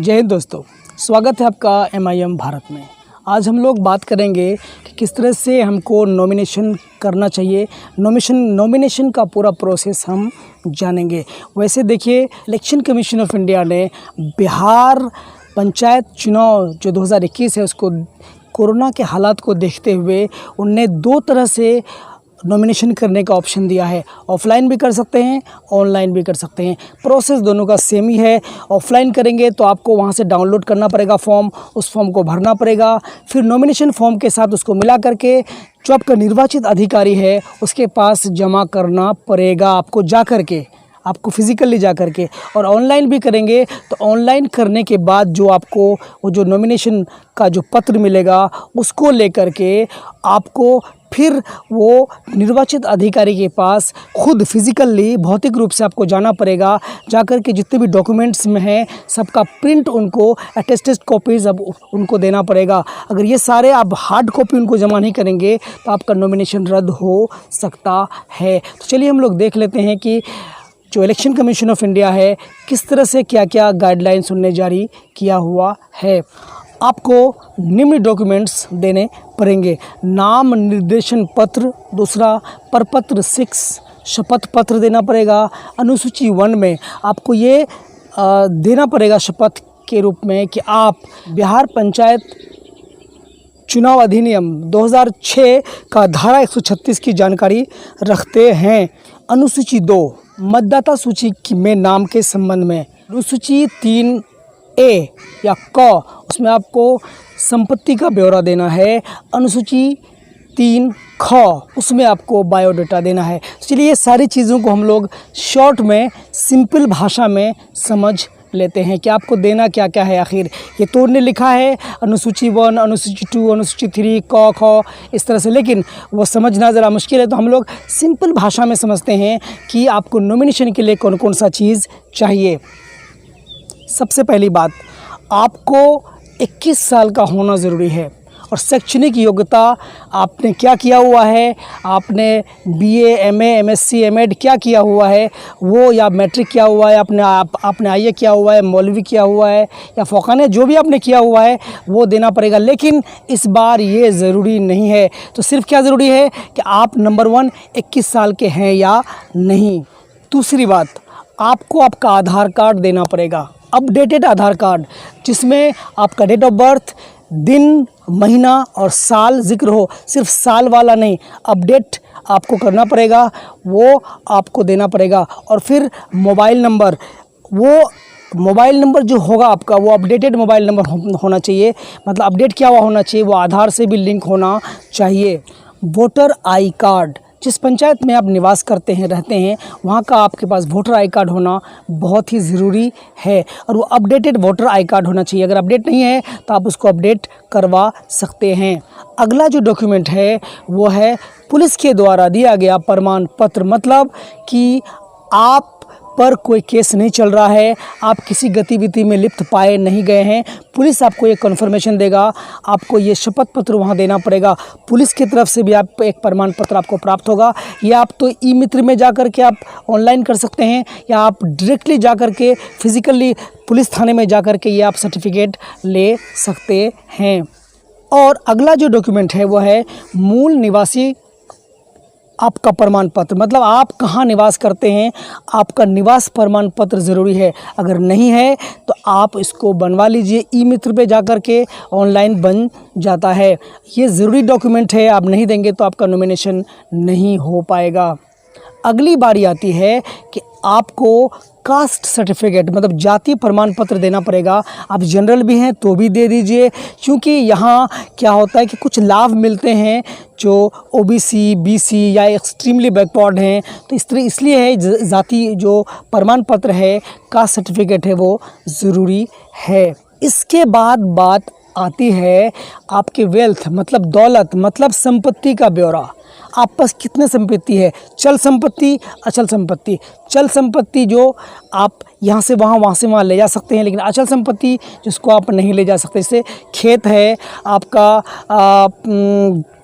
जय हिंद दोस्तों, स्वागत है आपका MIM भारत में। आज हम लोग बात करेंगे कि किस तरह से हमको नॉमिनेशन करना चाहिए। नॉमिनेशन का पूरा प्रोसेस हम जानेंगे। वैसे देखिए, इलेक्शन कमीशन ऑफ इंडिया ने बिहार पंचायत चुनाव जो 2021 है उसको कोरोना के हालात को देखते हुए उनने दो तरह से नॉमिनेशन करने का ऑप्शन दिया है। ऑफ़लाइन भी कर सकते हैं, ऑनलाइन भी कर सकते हैं। प्रोसेस दोनों का सेम ही है। ऑफ़लाइन करेंगे तो आपको वहां से डाउनलोड करना पड़ेगा फॉर्म, उस फॉर्म को भरना पड़ेगा, फिर नॉमिनेशन फॉर्म के साथ उसको मिला करके जो आपका निर्वाचित अधिकारी है उसके पास जमा करना पड़ेगा आपको जा करके, आपको फिज़िकली जा करके। और ऑनलाइन भी करेंगे तो ऑनलाइन करने के बाद जो आपको वो जो नॉमिनेशन का जो पत्र मिलेगा उसको लेकर के आपको फिर वो निर्वाचित अधिकारी के पास खुद फिज़िकली भौतिक रूप से आपको जाना पड़ेगा। जाकर के जितने भी डॉक्यूमेंट्स में हैं सबका प्रिंट उनको अटेस्टेड कॉपीज़ अब उनको देना पड़ेगा। अगर ये सारे आप हार्ड कॉपी उनको जमा नहीं करेंगे तो आपका नॉमिनेशन रद्द हो सकता है। तो चलिए हम लोग देख लेते हैं कि जो इलेक्शन कमीशन ऑफ इंडिया है किस तरह से क्या क्या गाइडलाइंस उन्होंने जारी किया हुआ है। आपको निम्न डॉक्यूमेंट्स देने पड़ेंगे: नाम निर्देशन पत्र, दूसरा प्रपत्र 6, शपथ पत्र देना पड़ेगा। अनुसूची 1 में आपको ये देना पड़ेगा शपथ के रूप में कि आप बिहार पंचायत चुनाव अधिनियम 2006 का धारा 136 की जानकारी रखते हैं। अनुसूची 2 मतदाता सूची में नाम के संबंध में। अनुसूची 3A या क उसमें आपको संपत्ति का ब्यौरा देना है। अनुसूची 3ख उसमें आपको बायोडाटा देना है। चलिए ये सारी चीज़ों को हम लोग शॉर्ट में सिंपल भाषा में समझ लेते हैं कि आपको देना क्या क्या है। आखिर ये तो उन्होंने लिखा है अनुसूची 1, अनुसूची 2, अनुसूची 3, क ख इस तरह से, लेकिन वो समझना ज़रा मुश्किल है तो हम लोग सिंपल भाषा में समझते हैं कि आपको नॉमिनेशन के लिए कौन कौन सा चीज़ चाहिए। सबसे पहली बात, आपको 21 साल का होना ज़रूरी है और शैक्षणिक योग्यता आपने क्या किया हुआ है, आपने BA, MA, MSc, M.Ed क्या किया हुआ है वो, या मैट्रिक किया हुआ है, आपने IA किया हुआ है, मौलवी किया हुआ है या फ़ौकाने, जो भी आपने किया हुआ है वो देना पड़ेगा। लेकिन इस बार ये ज़रूरी नहीं है। तो सिर्फ क्या ज़रूरी है कि आप नंबर 1 21 साल के हैं या नहीं। दूसरी बात, आपको आपका आधार कार्ड देना पड़ेगा, अपडेटेड आधार कार्ड, जिसमें आपका डेट ऑफ बर्थ, दिन, महीना और साल जिक्र हो। सिर्फ साल वाला नहीं, अपडेट आपको करना पड़ेगा, वो आपको देना पड़ेगा। और फिर मोबाइल नंबर, वो मोबाइल नंबर जो होगा आपका वो अपडेटेड मोबाइल नंबर होना चाहिए। मतलब अपडेट किया हुआ होना चाहिए, वो आधार से भी लिंक होना चाहिए। वोटर आई कार्ड, जिस पंचायत में आप निवास करते हैं, रहते हैं, वहाँ का आपके पास वोटर आई कार्ड होना बहुत ही ज़रूरी है और वो अपडेटेड वोटर आई कार्ड होना चाहिए। अगर अपडेट नहीं है तो आप उसको अपडेट करवा सकते हैं। अगला जो डॉक्यूमेंट है वो है पुलिस के द्वारा दिया गया प्रमाण पत्र, मतलब कि आप पर कोई केस नहीं चल रहा है, आप किसी गतिविधि में लिप्त पाए नहीं गए हैं। पुलिस आपको ये कन्फर्मेशन देगा, आपको ये शपथ पत्र वहाँ देना पड़ेगा। पुलिस की तरफ से भी आप एक प्रमाण पत्र आपको प्राप्त होगा। ये आप तो ई मित्र में जा कर के आप ऑनलाइन कर सकते हैं या आप डायरेक्टली जा कर के फिज़िकली पुलिस थाने में जा कर के ये आप सर्टिफिकेट ले सकते हैं। और अगला जो डॉक्यूमेंट है वो है मूल निवासी आपका प्रमाण पत्र, मतलब आप कहाँ निवास करते हैं, आपका निवास प्रमाण पत्र ज़रूरी है। अगर नहीं है तो आप इसको बनवा लीजिए, ई मित्र पे जा कर के ऑनलाइन बन जाता है। ये ज़रूरी डॉक्यूमेंट है, आप नहीं देंगे तो आपका नॉमिनेशन नहीं हो पाएगा। अगली बारी आती है कि आपको कास्ट सर्टिफिकेट, मतलब जाति प्रमाण पत्र देना पड़ेगा। आप जनरल भी हैं तो भी दे दीजिए, क्योंकि यहाँ क्या होता है कि कुछ लाभ मिलते हैं जो OBC, BC या एक्सट्रीमली बैकवर्ड हैं, तो इसलिए है जाति जो प्रमाण पत्र है, कास्ट सर्टिफिकेट है, वो ज़रूरी है। इसके बाद बात आती है आपके वेल्थ, मतलब दौलत, मतलब संपत्ति का ब्यौरा। आप पास कितने संपत्ति है, चल संपत्ति, अचल संपत्ति। चल संपत्ति जो आप यहाँ से वहाँ, वहाँ से वहाँ ले जा सकते हैं, लेकिन अचल संपत्ति जिसको आप नहीं ले जा सकते, जैसे खेत है आपका,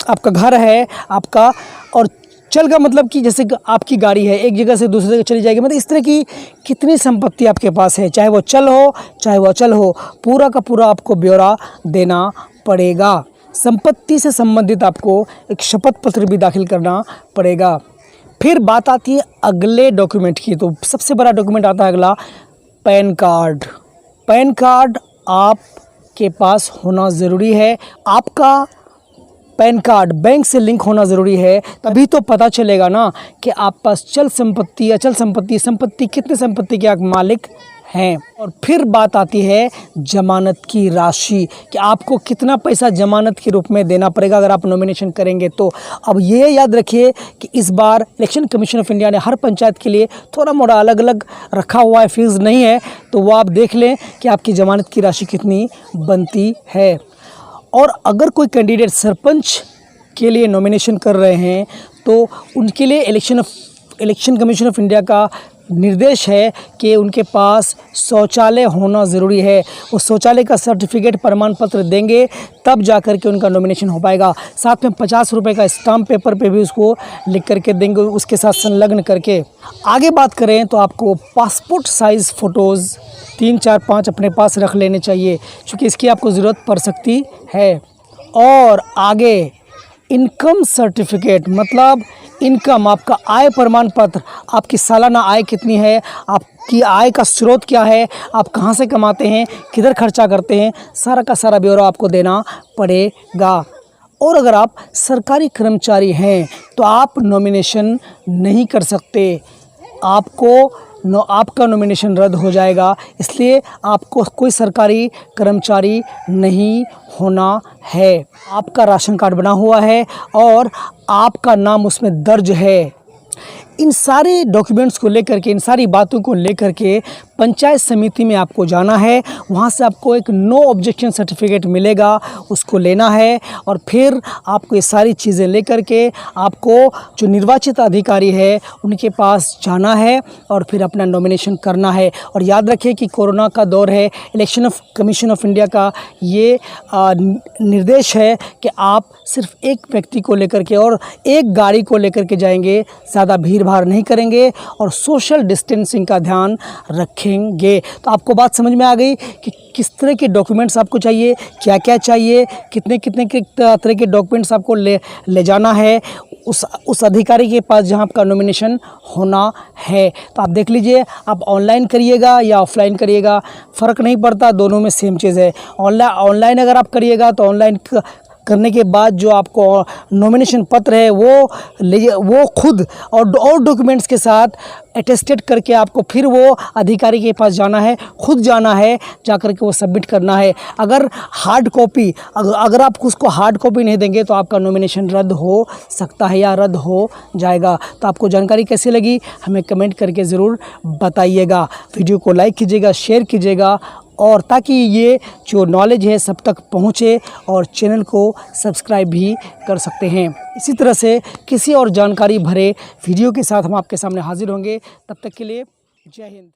आपका घर है आपका, और चल का मतलब कि जैसे कि आपकी गाड़ी है, एक जगह से दूसरी जगह चली जाएगी, मतलब इस तरह की कितनी संपत्ति आपके पास है, चाहे वो चल हो चाहे वो अचल हो, पूरा का पूरा आपको ब्यौरा देना पड़ेगा। संपत्ति से संबंधित आपको एक शपथ पत्र भी दाखिल करना पड़ेगा। फिर बात आती है अगले डॉक्यूमेंट की, तो सबसे बड़ा डॉक्यूमेंट आता है अगला, पैन कार्ड। पैन कार्ड आपके पास होना ज़रूरी है। आपका पैन कार्ड बैंक से लिंक होना ज़रूरी है, तभी तो पता चलेगा ना कि आप पास चल संपत्ति, अचल संपत्ति, संपत्ति कितने संपत्ति के आप मालिक हैं। और फिर बात आती है जमानत की राशि, कि आपको कितना पैसा जमानत के रूप में देना पड़ेगा अगर आप नॉमिनेशन करेंगे तो। अब ये याद रखिए कि इस बार इलेक्शन कमीशन ऑफ इंडिया ने हर पंचायत के लिए थोड़ा मोड़ा अलग अलग रखा हुआ है, फीस नहीं है, तो वो आप देख लें कि आपकी जमानत की राशि कितनी बनती है। और अगर कोई कैंडिडेट सरपंच के लिए नॉमिनेशन कर रहे हैं तो उनके लिए इलेक्शन कमीशन ऑफ इंडिया का निर्देश है कि उनके पास शौचालय होना ज़रूरी है। उस शौचालय का सर्टिफिकेट प्रमाण पत्र देंगे तब जा कर के उनका नॉमिनेशन हो पाएगा। साथ में 50 रुपये का स्टाम्प पेपर पे भी उसको लिख करके देंगे, उसके साथ संलग्न करके। आगे बात करें तो आपको पासपोर्ट साइज़ फ़ोटोज़ 3, 4, 5 अपने पास रख लेने चाहिए, क्योंकि इसकी आपको ज़रूरत पड़ सकती है। और आगे इनकम सर्टिफिकेट, मतलब इनकम, आपका आय प्रमाण पत्र, आपकी सालाना आय कितनी है, आपकी आय का स्रोत क्या है, आप कहाँ से कमाते हैं, किधर खर्चा करते हैं, सारा का सारा ब्यौरा आपको देना पड़ेगा। और अगर आप सरकारी कर्मचारी हैं तो आप नॉमिनेशन नहीं कर सकते, आपका नॉमिनेशन रद्द हो जाएगा। इसलिए आपको कोई सरकारी कर्मचारी नहीं होना है। आपका राशन कार्ड बना हुआ है और आपका नाम उसमें दर्ज है। इन सारे डॉक्यूमेंट्स को लेकर के, इन सारी बातों को लेकर के पंचायत समिति में आपको जाना है। वहाँ से आपको एक नो ऑब्जेक्शन सर्टिफिकेट मिलेगा, उसको लेना है। और फिर आपको ये सारी चीज़ें लेकर के आपको जो निर्वाचित अधिकारी है उनके पास जाना है और फिर अपना नॉमिनेशन करना है। और याद रखिए कि कोरोना का दौर है, इलेक्शन कमीशन ऑफ इंडिया का ये निर्देश है कि आप सिर्फ एक व्यक्ति को लेकर के और एक गाड़ी को लेकर के जाएंगे, ज़्यादा भीड़ भाड़ नहीं करेंगे और सोशल डिस्टेंसिंग का ध्यान रखेंगे। तो आपको बात समझ में आ गई कि किस तरह के डॉक्यूमेंट्स आपको चाहिए, क्या क्या चाहिए, कितने के तरह के डॉक्यूमेंट्स आपको ले जाना है उस अधिकारी के पास जहां आपका नॉमिनेशन होना है। तो आप देख लीजिए, आप ऑनलाइन करिएगा या ऑफलाइन करिएगा, फ़र्क नहीं पड़ता, दोनों में सेम चीज़ है। ऑनलाइन अगर आप करिएगा तो ऑनलाइन करने के बाद जो आपको नॉमिनेशन पत्र है वो खुद और डॉक्यूमेंट्स के साथ अटेस्टेड करके आपको फिर वो अधिकारी के पास जाना है, खुद जाना है, जा कर के वो सबमिट करना है। अगर अगर आप उसको हार्ड कॉपी नहीं देंगे तो आपका नॉमिनेशन रद्द हो सकता है या रद्द हो जाएगा। तो आपको जानकारी कैसी लगी हमें कमेंट करके ज़रूर बताइएगा। वीडियो को लाइक कीजिएगा, शेयर कीजिएगा, और ताकि ये जो नॉलेज है सब तक पहुँचे, और चैनल को सब्सक्राइब भी कर सकते हैं। इसी तरह से किसी और जानकारी भरे वीडियो के साथ हम आपके सामने हाजिर होंगे। तब तक के लिए जय हिंद।